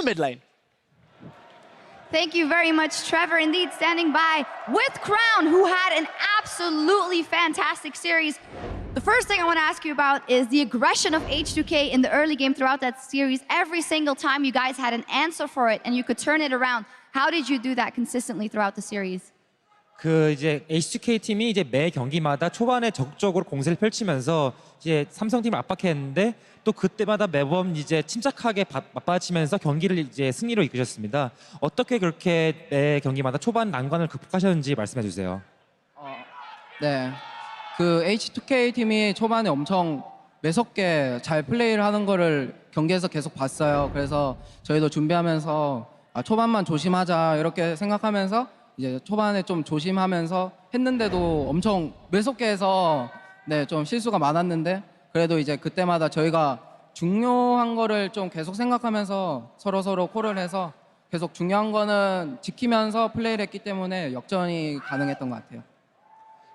the mid lane. Thank you very much, Trevor. Indeed, standing by with Crown, who had an absolutely fantastic series. The first thing I want to ask you about is the aggression of H2K in the early game throughout that series. Every single time you guys had an answer for it and you could turn it around. How did you do that consistently throughout the series? 이제 H2K 팀이 이제 매 경기마다 초반에 적극적으로 공세를 펼치면서 이제 삼성팀을 압박했는데 또 그때마다 매번 이제 침착하게 맞받아치면서 경기를 이제 승리로 이끄셨습니다. 어떻게 그렇게 매 경기마다 초반 난관을 극복하셨는지 말씀해 주세요. 네, 그 H2K 팀이 초반에 엄청 매섭게 잘 플레이를 하는 거를 경기에서 계속 봤어요. 그래서 저희도 준비하면서 초반만 조심하자 이렇게 생각하면서 이제 초반에 좀 조심하면서 했는데도 엄청 매섭게 해서 네, 좀 실수가 많았는데 그래도 이제 그때마다 저희가 중요한 거를 좀 계속 생각하면서 서로 콜을 해서 계속 중요한 거는 지키면서 플레이를 했기 때문에 역전이 가능했던 것 같아요.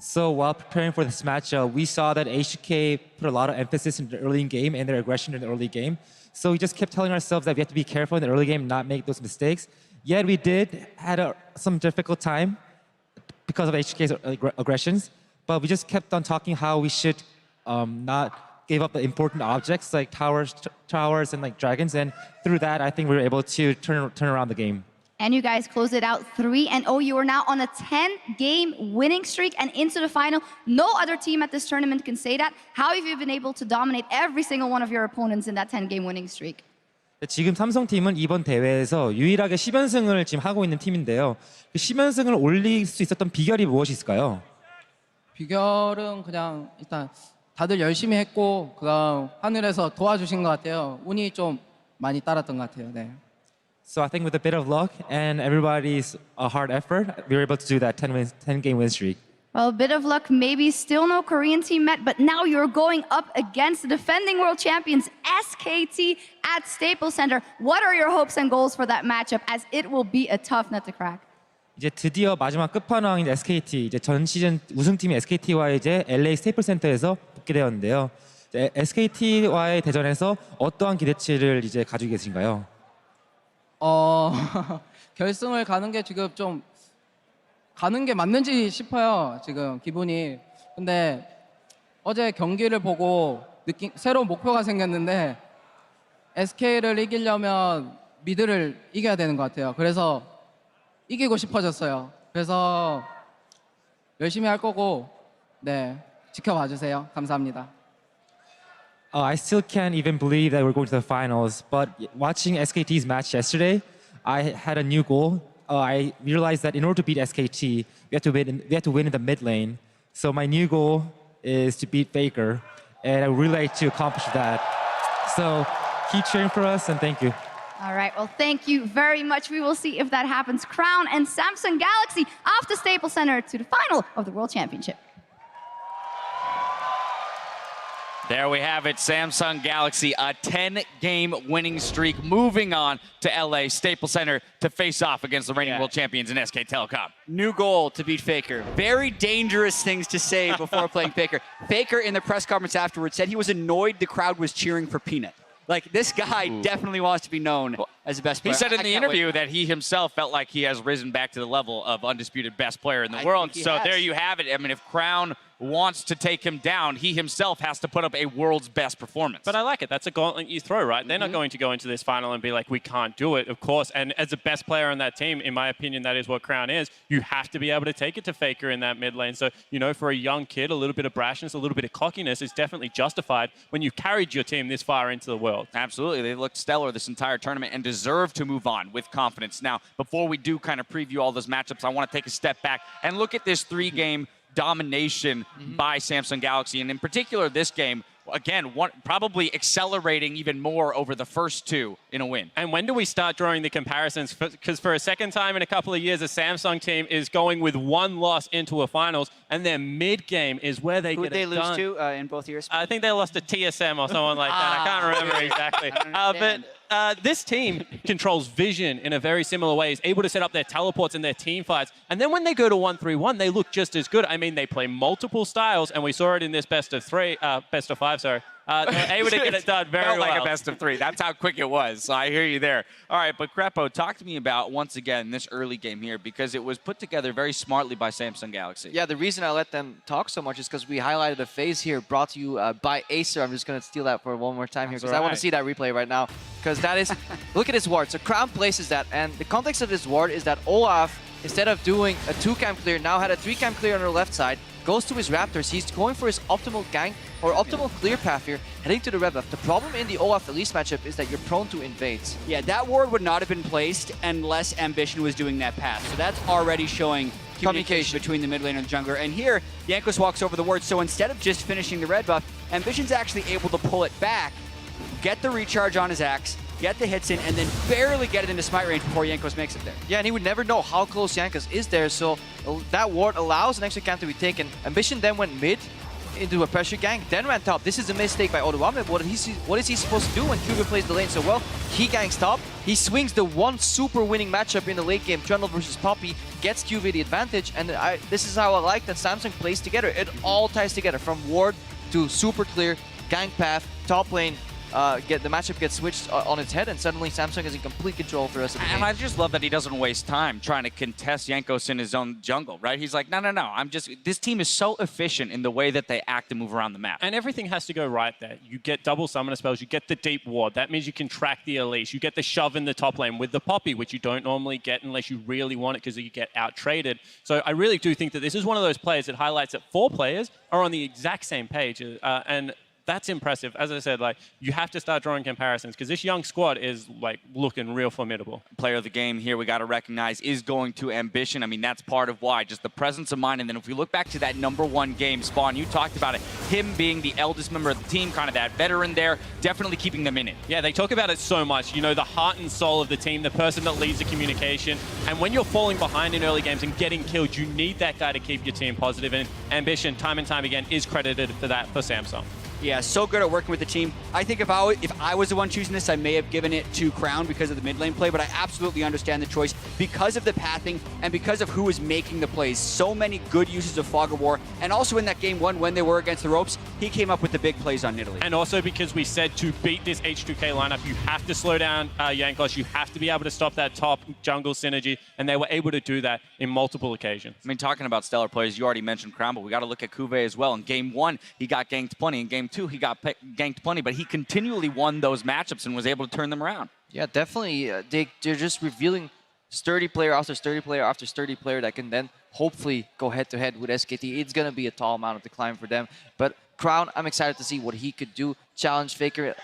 So while preparing for this match, we saw that H2K put a lot of emphasis in the early game and their aggression in the early game. So we just kept telling ourselves that we have to be careful in the early game and not make those mistakes. Yet we did had some difficult time because of H2K's aggressions, but we just kept on talking how we should not give up the important objects like towers and like dragons, and through that I think we were able to turn around the game. And you guys closed it out 3-0. You are now on a 10-game winning streak and into the final. No other team at this tournament can say that. How have you been able to dominate every single one of your opponents in that 10-game winning streak? 지금 삼성팀은 이번 대회에서 유일하게 10연승을 지금 하고 있는 팀인데요. 그 10연승을 올릴 수 있었던 비결이 무엇이 있을까요? 비결은 그냥 일단 다들 열심히 했고 그다음 하늘에서 도와주신 것 같아요. 운이 좀 많이 따랐던 것 같아요. 네. So I think with a bit of luck and everybody's hard effort, we were able to do that 10-game win streak. Well, a bit of luck, maybe still no Korean team met, but now you're going up against the defending world champions, SKT, at Staples Center. What are your hopes and goals for that matchup, as it will be a tough nut to crack? 이제 드디어 마지막 끝판왕인 SKT, 이제 전 시즌 우승팀인 SKT와 이제 LA 스테이플 센터에서 붙게 되었는데요. SKT와의 대전에서 어떠한 기대치를 이제 가지고 계신가요? 결승을 가는 게 지금 좀 가는 게 맞는지 싶어요. 지금 기분이. 근데 어제 경기를 보고 새로운 목표가 생겼는데 SK를 이기려면 미드를 이겨야 되는 것 같아요. 그래서 이기고 싶어졌어요. 그래서 열심히 할 거고 네, 지켜봐 주세요. 감사합니다. I still can't even believe that we're going to the finals, but watching SKT's match yesterday, I had a new goal. I realized that in order to beat SKT, we have to win in the mid lane. So my new goal is to beat Faker, and I would really like to accomplish that. So keep cheering for us, and thank you. All right, well, thank you very much. We will see if that happens. Crown and Samsung Galaxy off to Staples Center to the final of the World Championship. There we have it, Samsung Galaxy, a 10-game winning streak, moving on to LA Staples Center to face off against the reigning world champions in SK Telecom. New goal to beat Faker. Very dangerous things to say before playing Faker. Faker in the press conference afterwards said he was annoyed the crowd was cheering for Peanut. Like, this guy definitely wants to be known as the best player. He said in the interview that he himself felt like he has risen back to the level of undisputed best player in the world. So there you have it. I mean, if Crown wants to take him down, he himself has to put up a world's best performance. But I like it. That's a gauntlet you throw, right? They're not going to go into this final and be like, we can't do it, of course. And as the best player on that team, in my opinion, that is what Crown is. You have to be able to take it to Faker in that mid lane. So, you know, for a young kid, a little bit of brashness, a little bit of cockiness is definitely justified when you carried your team this far into the world. Absolutely. They looked stellar this entire tournament and deserve to move on with confidence. Now, before we do kind of preview all those matchups, I want to take a step back and look at this three-game domination by Samsung Galaxy, and in particular this game, again, probably accelerating even more over the first two in a win. And when do we start drawing the comparisons? Because for a second time in a couple of years, the Samsung team is going with one loss into a finals, and their mid-game is where they get it done. Who did they lose to in both years? I think they lost to TSM or someone like that. I can't remember exactly. But this team controls vision in a very similar way. Is able to set up their teleports and their team fights. And then when they go to 1-3-1, they look just as good. I mean, they play multiple styles, and we saw it in this best of five, They were able to get it done very Felt well. like a best of 3. That's how quick it was. So I hear you there. All right, but Crepo, talk to me about, once again, this early game here, because it was put together very smartly by Samsung Galaxy. Yeah, the reason I let them talk so much is because we highlighted a phase here brought to you by Acer. I'm just going to steal that for one more time here because I want to see that replay right now. Because that is, look at his ward. So Crown places that, and the context of this ward is that Olaf, instead of doing a 2-cam clear, now had a 3-cam clear on the left side, goes to his Raptors. He's going for his optimal gank or optimal clear path here, heading to the red buff. The problem in the Olaf Elise matchup is that you're prone to invades. Yeah, that ward would not have been placed unless Ambition was doing that pass. So that's already showing communication between the mid lane and the jungler. And here, Jankos walks over the ward. So instead of just finishing the red buff, Ambition's actually able to pull it back, get the recharge on his axe, get the hits in, and then barely get it into smite range before Jankos makes it there. Yeah, and he would never know how close Jankos is there, so that ward allows an extra camp to be taken. Ambition then went mid into a pressure gank, then ran top. This is a mistake by Odoame. What is he supposed to do when Cuba plays the lane so well? He ganks top, he swings the one super winning matchup in the late game, Trundle versus Poppy, gets QV the advantage, and this is how I like that Samsung plays together. It all ties together, from ward to super clear, gank path, top lane, the matchup gets switched on its head, and suddenly Samsung is in complete control for the rest of the game. And I just love that he doesn't waste time trying to contest Jankos in his own jungle, right? He's like, no, this team is so efficient in the way that they act and move around the map. And everything has to go right there. You get double summoner spells, you get the deep ward. That means you can track the Elise. You get the shove in the top lane with the Poppy, which you don't normally get unless you really want it because you get out-traded. So I really do think that this is one of those players that highlights that 4 players are on the exact same page. And that's impressive. As I said, like, you have to start drawing comparisons because this young squad is like looking real formidable. Player of the game here, we got to recognize, is going to Ambition. I mean, that's part of why, just the presence of mind. And then if we look back to that #1 game, Spawn, you talked about it, him being the eldest member of the team, kind of that veteran there, definitely keeping them in it. Yeah, they talk about it so much. You know, the heart and soul of the team, the person that leads the communication. And when you're falling behind in early games and getting killed, you need that guy to keep your team positive. And Ambition, time and time again, is credited for that for Samsung. Yeah, so good at working with the team. I think if I was the one choosing this, I may have given it to Crown because of the mid lane play, but I absolutely understand the choice because of the pathing and because of who was making the plays. So many good uses of Fog of War, and also in that game 1 when they were against the ropes, he came up with the big plays on Nidalee. And also because we said to beat this H2K lineup, you have to slow down Jankos, you have to be able to stop that top jungle synergy, and they were able to do that in multiple occasions. I mean, talking about stellar players, you already mentioned Crown, but we got to look at Kuve as well. In game 1, he got ganked plenty. In game 2, he got ganked plenty, but he continually won those matchups and was able to turn them around. Yeah, definitely. They're just revealing sturdy player after sturdy player after sturdy player that can then hopefully go head-to-head with SKT. It's going to be a tall amount of the climb for them. But Crown, I'm excited to see what he could do. Challenge Faker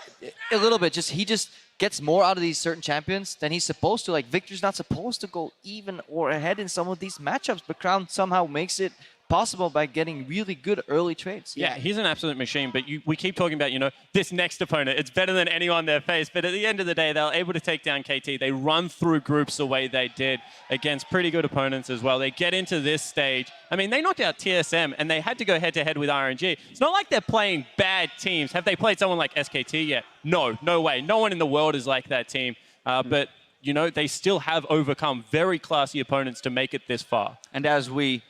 a little bit. He just gets more out of these certain champions than he's supposed to. Like, Victor's not supposed to go even or ahead in some of these matchups, but Crown somehow makes it possible by getting really good early trades. Yeah, he's an absolute machine, but we keep talking about, you know, this next opponent. It's better than anyone they face, but at the end of the day, they're able to take down KT. They run through groups the way they did against pretty good opponents as well. They get into this stage. I mean, they knocked out TSM, and they had to go head-to-head with RNG. It's not like they're playing bad teams. Have they played someone like SKT yet? No, no way. No one in the world is like that team, but you know, they still have overcome very classy opponents to make it this far. And as we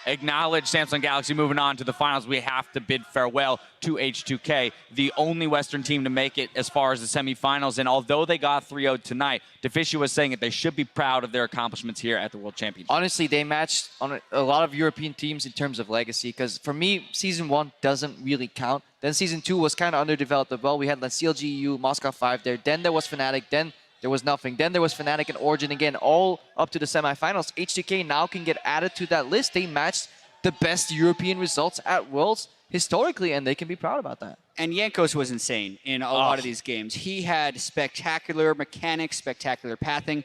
acknowledge Samsung Galaxy moving on to the finals, we have to bid farewell to H2K, the only Western team to make it as far as the semifinals. And although they got 3-0 tonight, Deficia was saying that they should be proud of their accomplishments here at the World Championship. Honestly, they matched on a lot of European teams in terms of legacy, because for me, Season 1 doesn't really count. Then Season 2 was kind of underdeveloped as well. We had like CLGU, Moscow 5 there. Then there was Fnatic. Then there was nothing. Then there was Fnatic and Origin again, all up to the semifinals. H2K now can get added to that list. They matched the best European results at Worlds historically, and they can be proud about that. And Jankos was insane in a lot of these games. He had spectacular mechanics, spectacular pathing.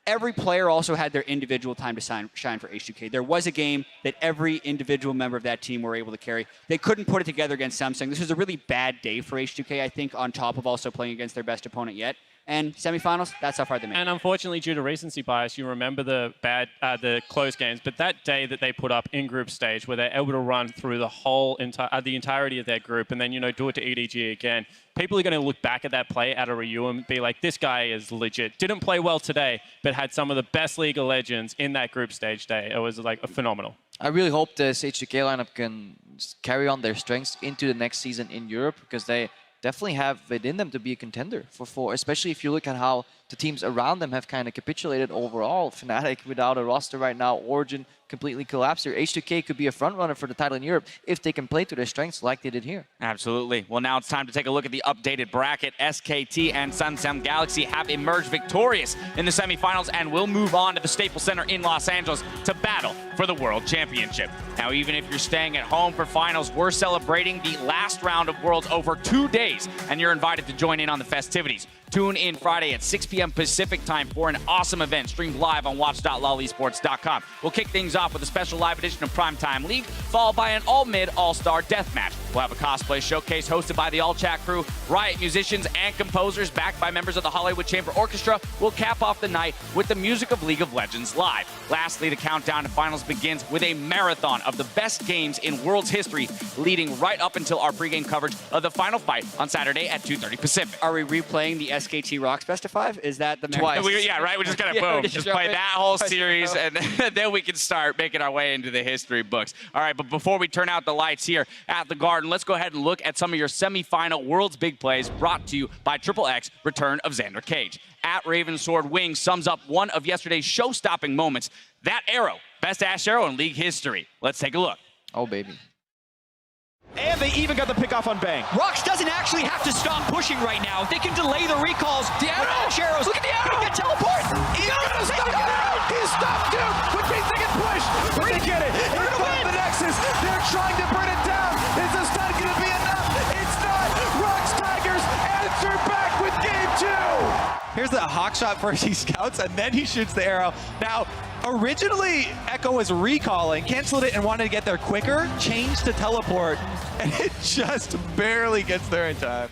Every player also had their individual time to shine for H2K. There was a game that every individual member of that team were able to carry. They couldn't put it together against Samsung. This was a really bad day for H2K, I think, on top of also playing against their best opponent yet. And semifinals, that's how far they made. And unfortunately, due to recency bias, you remember the close games. But that day that they put up in group stage, where they're able to run through the whole the entirety of their group, and then do it to EDG again. People are going to look back at that play out of Ryu and be like, this guy is legit. Didn't play well today, but had some of the best League of Legends in that group stage day. It was like phenomenal. I really hope this H2K lineup can carry on their strengths into the next season in Europe, because they definitely have it in them to be a contender for especially if you look at how the teams around them have kind of capitulated overall. Fnatic without a roster right now, Origin completely collapsed here. H2K could be a front runner for the title in Europe if they can play to their strengths like they did here. Absolutely. Well, now it's time to take a look at the updated bracket. SKT and Samsung Galaxy have emerged victorious in the semifinals and will move on to the Staples Center in Los Angeles to battle for the World Championship. Now, even if you're staying at home for finals, we're celebrating the last round of Worlds over 2 days, and you're invited to join in on the festivities. Tune in Friday at 6 p.m. Pacific time for an awesome event streamed live on watch.lolesports.com. We'll kick things off with a special live edition of Primetime League, followed by an all-mid, all-star deathmatch. We'll have a cosplay showcase hosted by the all-chat crew, Riot musicians and composers backed by members of the Hollywood Chamber Orchestra. Will cap off the night with the music of League of Legends live. Lastly, the countdown to finals begins with a marathon of the best games in World's history, leading right up until our pregame coverage of the final fight on Saturday at 2:30 Pacific. Are we replaying the SKT Rocks Best of 5? Is that the Twice. Yeah, right? We're just going to boom. Just play that whole series, and then we can start making our way into the history books. All right, but before we turn out the lights here at the Garden, let's go ahead and look at some of your semifinal World's Big Plays brought to you by XXX Return of Xander Cage. At Ravensword Wing sums up one of yesterday's show-stopping moments. That arrow, best Ashe arrow in League history. Let's take a look. Oh, baby. And they even got the pick off on Bang. Rox doesn't actually have to stop pushing right now. They can delay the recalls. The Ash arrows. Look at the arrow. Get teleport. He's gonna stop it out. He's stopped, dude. Which means they can push. But they get it. They're gonna win the Nexus. They're trying to burn it down. Is the stun gonna be enough? It's not. Rox Tigers answer back with game 2. Here's the hawk shot first. He scouts and then he shoots the arrow. Now, originally, Echo was recalling, canceled it and wanted to get there quicker, changed to teleport, and it just barely gets there in time.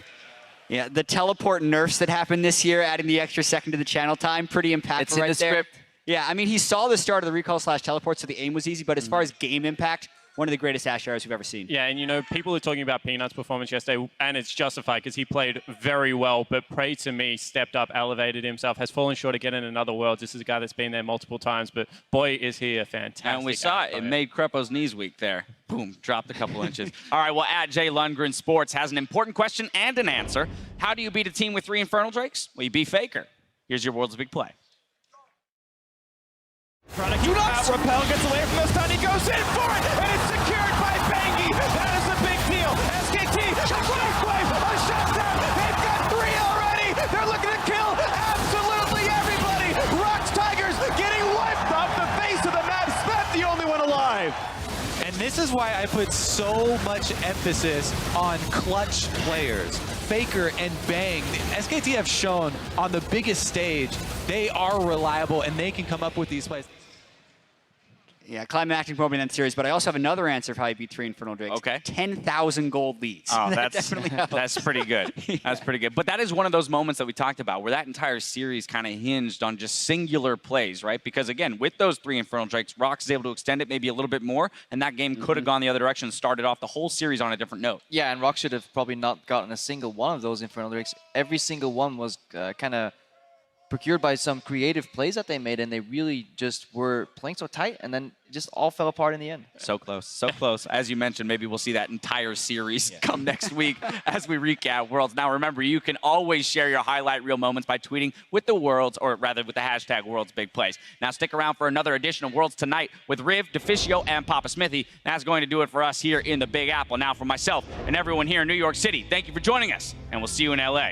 Yeah, the teleport nerfs that happened this year, adding the extra second to the channel time, pretty impactful It's in right the there. script. Yeah, I mean, he saw the start of the recall / teleport, so the aim was easy, but as far as game impact, one of the greatest Ashe arrows we've ever seen. Yeah, and you know, people are talking about Peanut's performance yesterday, and it's justified because he played very well, but Prey to me stepped up, elevated himself, has fallen short of getting another Worlds. This is a guy that's been there multiple times, but boy, is he a fantastic And we saw it. It made Crepo's knees weak there. Boom, dropped a couple inches. All right, well, at Jay Lundgren Sports has an important question and an answer. How do you beat a team with 3 Infernal Drakes? Well, you beat Faker. Here's your World's Big Play. Trying to keep out, Repel gets away from this time, he goes in for it, and it's secured by Bangy. That is a big deal. SKT, Shockwave, a shutdown. They've got 3 already. They're looking to kill absolutely everybody. Rox Tigers getting wiped off the face of the map. Speth, the only one alive. And this is why I put so much emphasis on clutch players. Faker and Bang, SKT have shown on the biggest stage, they are reliable and they can come up with these plays. Yeah, climactic moment in that series, but I also have another answer for how you beat 3 Infernal Drakes. Okay. 10,000 gold leads. Oh, That that's definitely helps. that's pretty good. That's pretty good. But that is one of those moments that we talked about where that entire series kind of hinged on just singular plays, right? Because again, with those 3 Infernal Drakes, Rox is able to extend it maybe a little bit more, and that game could have gone the other direction and started off the whole series on a different note. Yeah, and Rox should have probably not gotten a single one of those Infernal Drakes. Every single one was kind of procured by some creative plays that they made, and they really just were playing so tight, and then it just all fell apart in the end. So close, so close. As you mentioned, maybe we'll see that entire series come next week as we recap Worlds. Now, remember, you can always share your highlight reel moments by tweeting with the Worlds, or rather with the hashtag Worlds Big Plays. Now, stick around for another edition of Worlds tonight with Riv, Deficio, and Papa Smithy. That's going to do it for us here in the Big Apple. Now, for myself and everyone here in New York City, thank you for joining us, and we'll see you in LA.